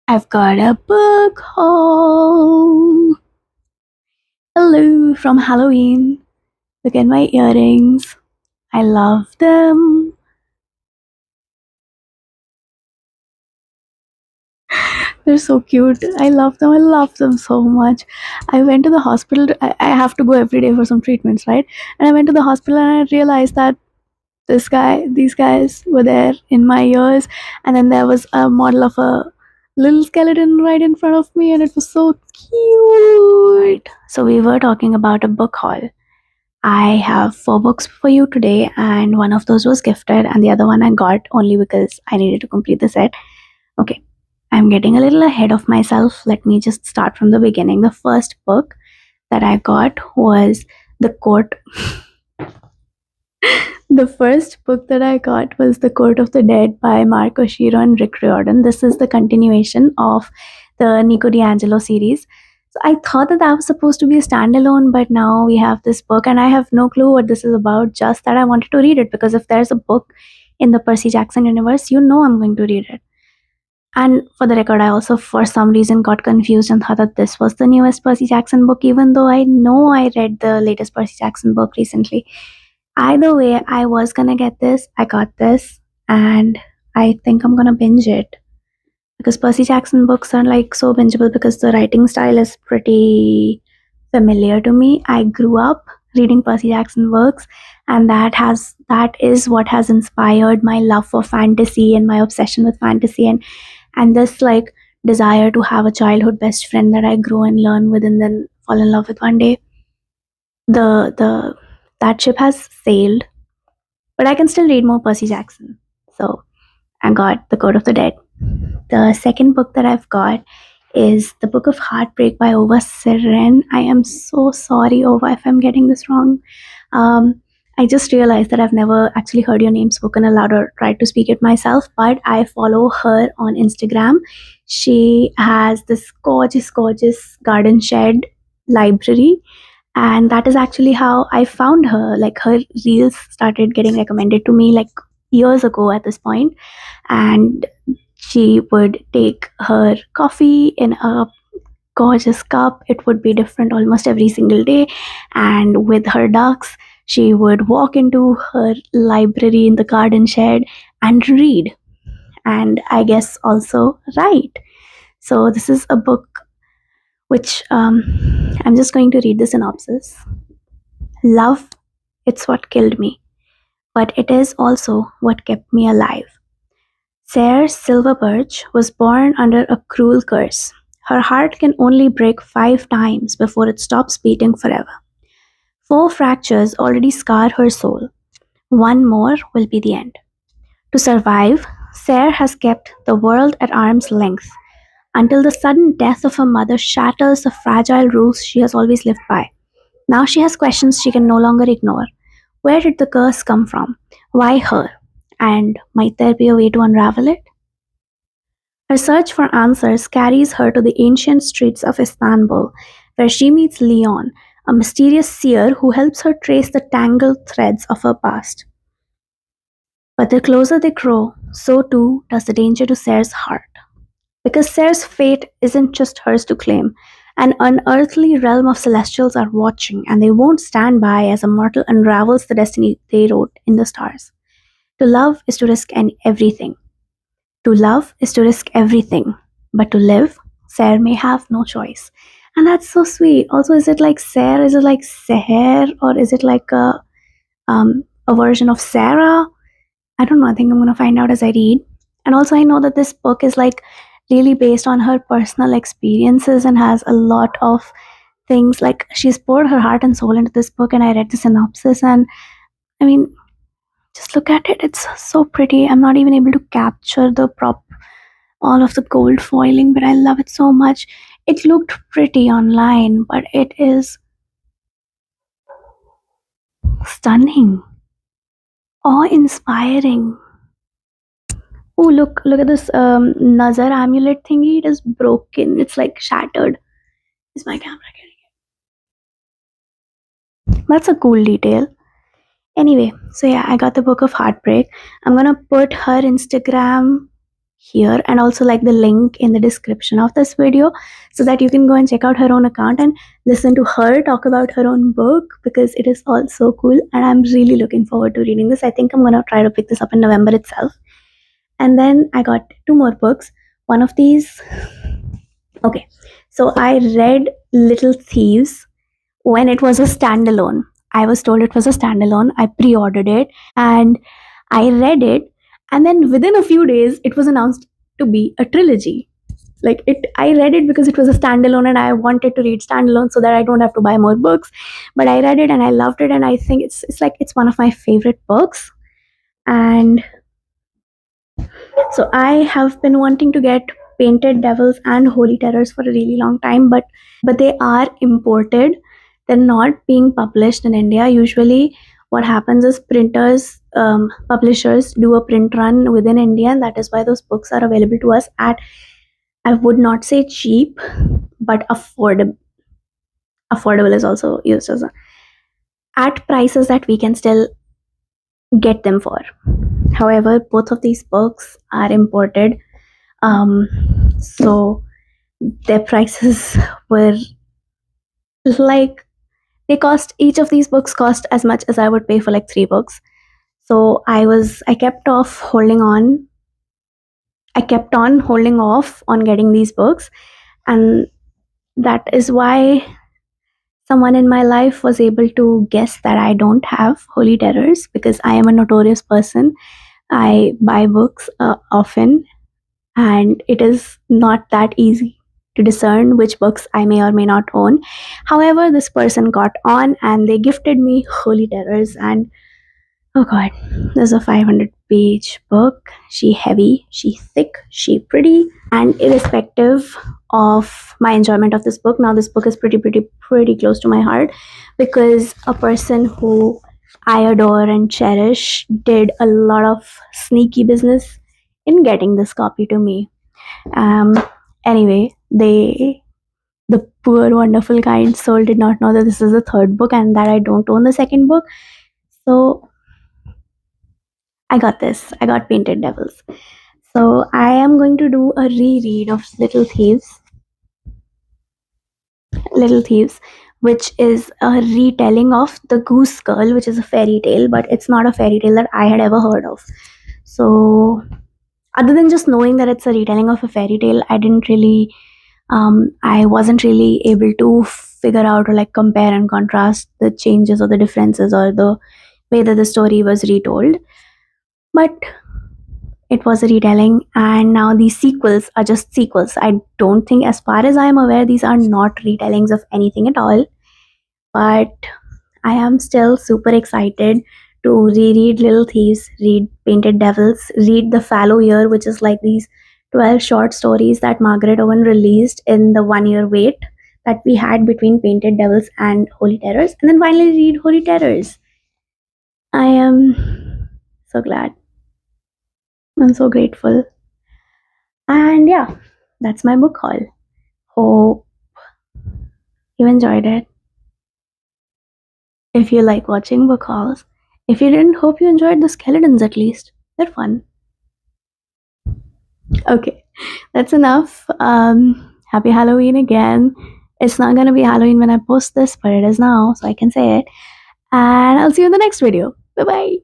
I've got a book haul. Hello from Halloween. Look at my earrings. I love them. They're so cute. I love them. I love them so much. I went to the hospital. I have to go every day for some treatments, right? And I went to the hospital and I realized that these guys were there in my ears. And then there was a model of a little skeleton right in front of me, and it was so cute. So we were talking about a book haul. I have four books for you today, and one of those was gifted, and the other one I got only because I needed to complete the set. Okay, I'm getting a little ahead of myself. Let me just start from the beginning. The first book that I got was The Court. The first book that I got was The Court of the Dead by Mark Oshiro and Rick Riordan. This is the continuation of the Nico D'Angelo series. So I thought that that was supposed to be a standalone, but now we have this book, and I have no clue what this is about, just that I wanted to read it because if there's a book in the Percy Jackson universe, you know I'm going to read it. And for the record, I also, for some reason, got confused and thought that this was the newest Percy Jackson book, even though I know I read the latest Percy Jackson book recently. Either way, I was gonna get this, I got this, and I think I'm gonna binge it because Percy Jackson books are like so bingeable because the writing style is pretty familiar to me. I grew up reading Percy Jackson books, and that is what has inspired my love for fantasy and my obsession with fantasy, and this like desire to have a childhood best friend that I grow and learn with and then fall in love with one day. The that ship has sailed, but I can still read more Percy Jackson. So I got The Code of the Dead. The second book that I've got is The Book of Heartbreak by Ova Siren. I am so sorry, Ova, if I'm getting this wrong. I just realized that I've never actually heard your name spoken aloud or tried to speak it myself, but I follow her on Instagram. She has this gorgeous, gorgeous garden shed library, and that is actually how I found her. Like, her reels started getting recommended to me like years ago at this point, and she would take her coffee in a gorgeous cup. It would be different almost every single day, and with her ducks she would walk into her library in the garden shed and read, and I guess also write. So this is a book which I'm just going to read the synopsis. Love, it's what killed me, but it is also what kept me alive. Sarah Silverbirch was born under a cruel curse. Her heart can only break 5 times before it stops beating forever. 4 fractures already scar her soul. One more will be the end. To survive, Sarah has kept the world at arm's length until the sudden death of her mother shatters the fragile rules she has always lived by. Now she has questions she can no longer ignore. Where did the curse come from? Why her? And might there be a way to unravel it? Her search for answers carries her to the ancient streets of Istanbul, where she meets Leon, a mysterious seer who helps her trace the tangled threads of her past. But the closer they grow, so too does the danger to Sarah's heart. Because Sarah's fate isn't just hers to claim. An unearthly realm of celestials are watching, and they won't stand by as a mortal unravels the destiny they wrote in the stars. To love is to risk everything. To love is to risk everything. But to live, Sarah may have no choice. And that's so sweet. Also, is it like Sarah? Is it like Seher? Or is it like a version of Sarah? I don't know. I think I'm going to find out as I read. And also, I know that this book is like really based on her personal experiences and has a lot of things. Like, she's poured her heart and soul into this book, and I read the synopsis, and I mean, just look at it. It's so pretty. I'm not even able to capture all of the gold foiling, but I love it so much. It looked pretty online, but it is stunning, awe-inspiring. Oh, look at this Nazar amulet thingy. It is broken. It's like shattered. Is my camera getting it? That's a cool detail. Anyway, so yeah, I got the Book of Heartbreak. I'm gonna put her Instagram here, and also like the link in the description of this video, so that you can go and check out her own account and listen to her talk about her own book, because it is all so cool and I'm really looking forward to reading this. I think I'm gonna try to pick this up in November itself. And then I got two more books. One of these, okay, so I read Little Thieves when it was a standalone. I was told it was a standalone. I pre-ordered it and I read it, and then within a few days it was announced to be a trilogy. Like, it I read it because it was a standalone and I wanted to read standalone so that I don't have to buy more books. But I read it and I loved it, and I think it's one of my favorite books. And so I have been wanting to get Painted Devils and Holy Terrors for a really long time, but they are imported. They're not being published in India. Usually, what happens is printers, publishers do a print run within India, and that is why those books are available to us at, I would not say cheap, but affordable. Affordable is also used as at prices that we can still get them for. However, both of these books are imported, so their prices were like, each of these books cost as much as I would pay for like 3 books. So I kept holding on off on getting these books, and that is why someone in my life was able to guess that I don't have Holy Terrors, because I am a notorious person. I buy books often, and it is not that easy to discern which books I may or may not own. However, this person got on and they gifted me Holy Terrors, and oh god, there's a 500-page book. She heavy, she thick, she pretty, and irrespective of my enjoyment of this book, now this book is pretty close to my heart, because a person who I adore and cherish did a lot of sneaky business in getting this copy to me. Anyway, the poor wonderful kind soul did not know that this is the third book and that I don't own the second book. So I got this. I got Painted Devils. So I am going to do a reread of Little Thieves. Little Thieves, which is a retelling of The Goose Girl, which is a fairy tale, but it's not a fairy tale that I had ever heard of. So other than just knowing that it's a retelling of a fairy tale, I wasn't really able to figure out or like compare and contrast the changes or the differences or the way that the story was retold. But it was a retelling, and now these sequels are just sequels. I don't think, as far as I am aware, these are not retellings of anything at all. But I am still super excited to reread Little Thieves, read Painted Devils, read The Fallow Year, which is like these 12 short stories that Margaret Owen released in the 1-year wait that we had between Painted Devils and Holy Terrors, and then finally read Holy Terrors. I am so glad. I'm so grateful. And yeah, that's my book haul. Hope you enjoyed it. If you like watching book hauls, if you didn't, hope you enjoyed the skeletons at least. They're fun. Okay, that's enough. Happy Halloween again. It's not gonna be Halloween when I post this, but it is now, so I can say it. And I'll see you in the next video. Bye bye.